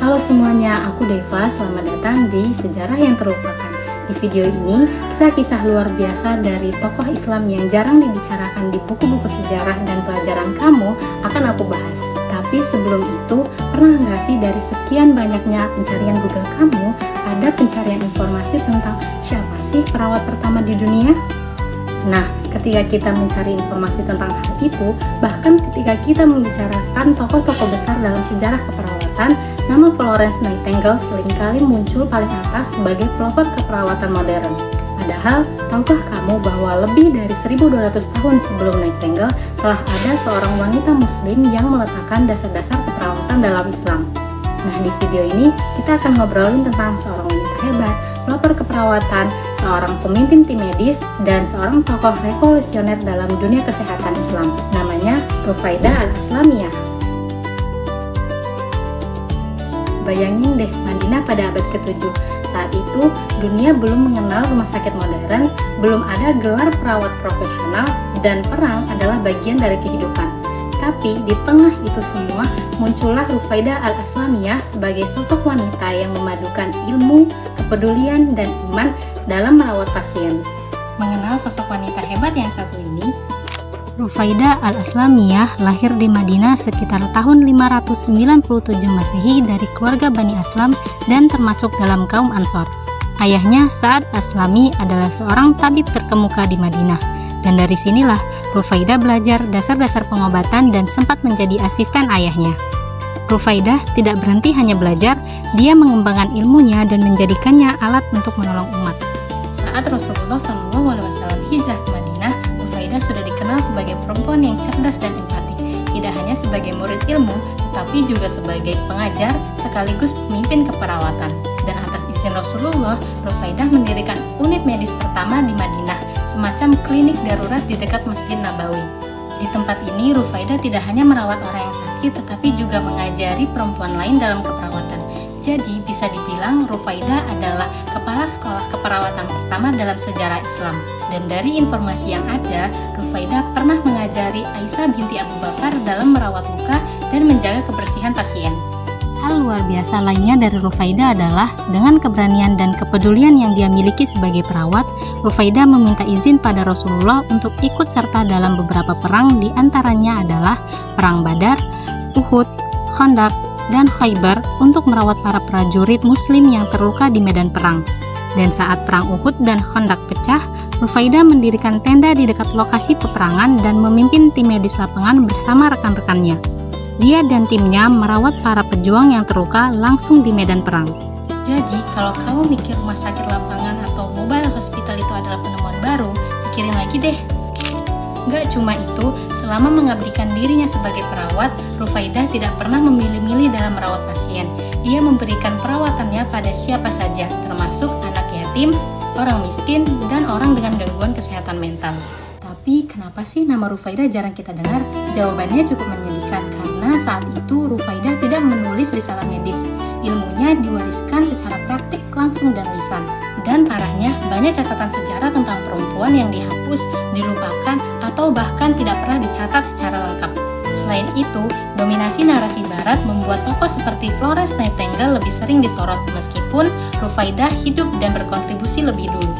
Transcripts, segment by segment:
Halo semuanya, aku Deva, selamat datang di Sejarah yang Terlupakan. Di video ini, kisah-kisah luar biasa dari tokoh Islam yang jarang dibicarakan di buku-buku sejarah dan pelajaran kamu akan aku bahas. Tapi sebelum itu, pernah nggak sih dari sekian banyaknya pencarian Google kamu, ada pencarian informasi tentang siapa sih perawat pertama di dunia? Nah, ketika kita mencari informasi tentang hal itu, bahkan ketika kita membicarakan tokoh-tokoh besar dalam sejarah keperawatan, nama Florence Nightingale seringkali muncul paling atas sebagai pelopor keperawatan modern. Padahal, tahukah kamu bahwa lebih dari 1200 tahun sebelum Nightingale telah ada seorang wanita muslim yang meletakkan dasar-dasar keperawatan dalam Islam? Nah, di video ini kita akan ngobrolin tentang seorang wanita hebat, pelopor keperawatan, seorang pemimpin tim medis, dan seorang tokoh revolusioner dalam dunia kesehatan Islam. Namanya Rufaidah Al-Aslamiyah. Bayangin deh, Madinah pada abad ke-7. Saat itu, dunia belum mengenal rumah sakit modern, belum ada gelar perawat profesional, dan perang adalah bagian dari kehidupan. Tapi di tengah itu semua, muncullah Rufaidah Al-Aslamiyah sebagai sosok wanita yang memadukan ilmu, kepedulian, dan iman dalam merawat pasien. Mengenal sosok wanita hebat yang satu ini, Rufaidah Al-Aslamiyah lahir di Madinah sekitar tahun 597 Masehi dari keluarga Bani Aslam dan termasuk dalam kaum Ansor. Ayahnya Sa'ad Aslami adalah seorang tabib terkemuka di Madinah. Dan dari sinilah Rufaidah belajar dasar-dasar pengobatan dan sempat menjadi asisten ayahnya. Rufaidah tidak berhenti hanya belajar, dia mengembangkan ilmunya dan menjadikannya alat untuk menolong umat. Saat Rasulullah SAW hijrah ke Madinah, Rufaidah sudah dikenal sebagai perempuan yang cerdas dan empati. Tidak hanya sebagai murid ilmu, tetapi juga sebagai pengajar sekaligus pemimpin keperawatan. Dan atas izin Rasulullah, Rufaidah mendirikan unit medis pertama di Madinah, semacam klinik darurat di dekat Masjid Nabawi. Di tempat ini, Rufaidah tidak hanya merawat orang yang sakit, tetapi juga mengajari perempuan lain dalam keperawatan. Jadi, bisa dibilang Rufaidah adalah kepala sekolah keperawatan pertama dalam sejarah Islam. Dan dari informasi yang ada, Rufaidah pernah mengajari Aisyah binti Abu Bakar dalam merawat luka dan menjaga kebersihan pasien. Hal luar biasa lainnya dari Rufaidah adalah dengan keberanian dan kepedulian yang dia miliki sebagai perawat, Rufaidah meminta izin pada Rasulullah untuk ikut serta dalam beberapa perang, di antaranya adalah Perang Badar, Uhud, Khandaq, dan Khaybar untuk merawat para prajurit muslim yang terluka di medan perang. Dan saat perang Uhud dan Khandaq pecah, Rufaidah mendirikan tenda di dekat lokasi peperangan dan memimpin tim medis lapangan bersama rekan-rekannya. Dia dan timnya merawat para pejuang yang terluka langsung di medan perang. Jadi, kalau kamu mikir rumah sakit lapangan atau mobile hospital itu adalah penemuan baru, pikirin lagi deh. Nggak cuma itu, selama mengabdikan dirinya sebagai perawat, Rufaidah tidak pernah memilih-milih dalam merawat pasien. Ia memberikan perawatannya pada siapa saja, termasuk anak yatim, orang miskin, dan orang dengan gangguan kesehatan mental. Tapi kenapa sih nama Rufaidah jarang kita dengar? Jawabannya cukup menyedihkan karena saat itu Rufaidah tidak menulis risalah medis. Ilmunya diwariskan secara praktik langsung dan lisan. Dan parahnya, banyak catatan sejarah tentang perempuan yang dihapus, dilupakan, atau bahkan tidak pernah dicatat secara lengkap. Selain itu, dominasi narasi barat membuat tokoh seperti Florence Nightingale lebih sering disorot meskipun Rufaidah hidup dan berkontribusi lebih dulu.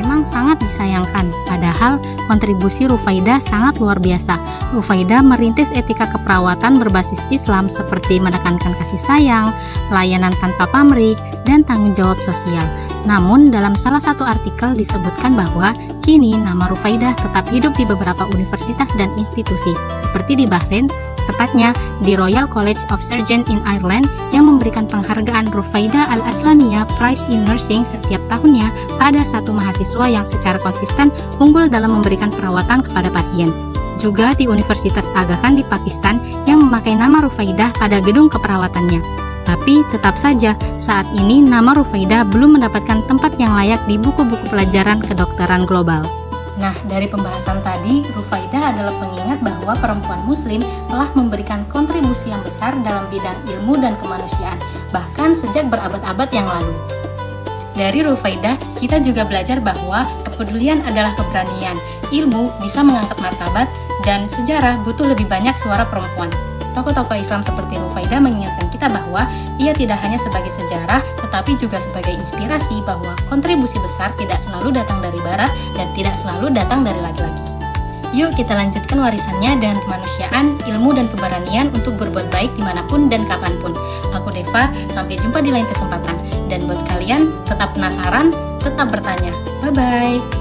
Memang sangat disayangkan, padahal kontribusi Rufaidah sangat luar biasa. Rufaidah merintis etika keperawatan berbasis Islam seperti menekankan kasih sayang, layanan tanpa pamrih, dan tanggung jawab sosial. Namun, dalam salah satu artikel disebutkan bahwa kini nama Rufaidah tetap hidup di beberapa universitas dan institusi, seperti di Bahrain, tepatnya di Royal College of Surgeons in Ireland yang memberikan penghargaan Rufaidah Al-Aslamiyah Prize in Nursing setiap tahunnya pada satu mahasiswa yang secara konsisten unggul dalam memberikan perawatan kepada pasien. Juga di Universitas Aga Khan di Pakistan yang memakai nama Rufaidah pada gedung keperawatannya. Tapi tetap saja saat ini nama Rufaidah belum mendapatkan tempat yang layak di buku-buku pelajaran kedokteran global. Nah, dari pembahasan tadi, Rufaidah adalah pengingat bahwa perempuan muslim telah memberikan kontribusi yang besar dalam bidang ilmu dan kemanusiaan, bahkan sejak berabad-abad yang lalu. Dari Rufaidah, kita juga belajar bahwa kepedulian adalah keberanian, ilmu bisa mengangkat martabat, dan sejarah butuh lebih banyak suara perempuan. Tokoh-tokoh Islam seperti Rufaidah mengingatkan kita bahwa ia tidak hanya sebagai sejarah, tetapi juga sebagai inspirasi bahwa kontribusi besar tidak selalu datang dari barat dan tidak selalu datang dari laki-laki. Yuk kita lanjutkan warisannya dengan kemanusiaan, ilmu, dan keberanian untuk berbuat baik dimanapun dan kapanpun. Aku Deva, sampai jumpa di lain kesempatan. Dan buat kalian, tetap penasaran, tetap bertanya. Bye-bye.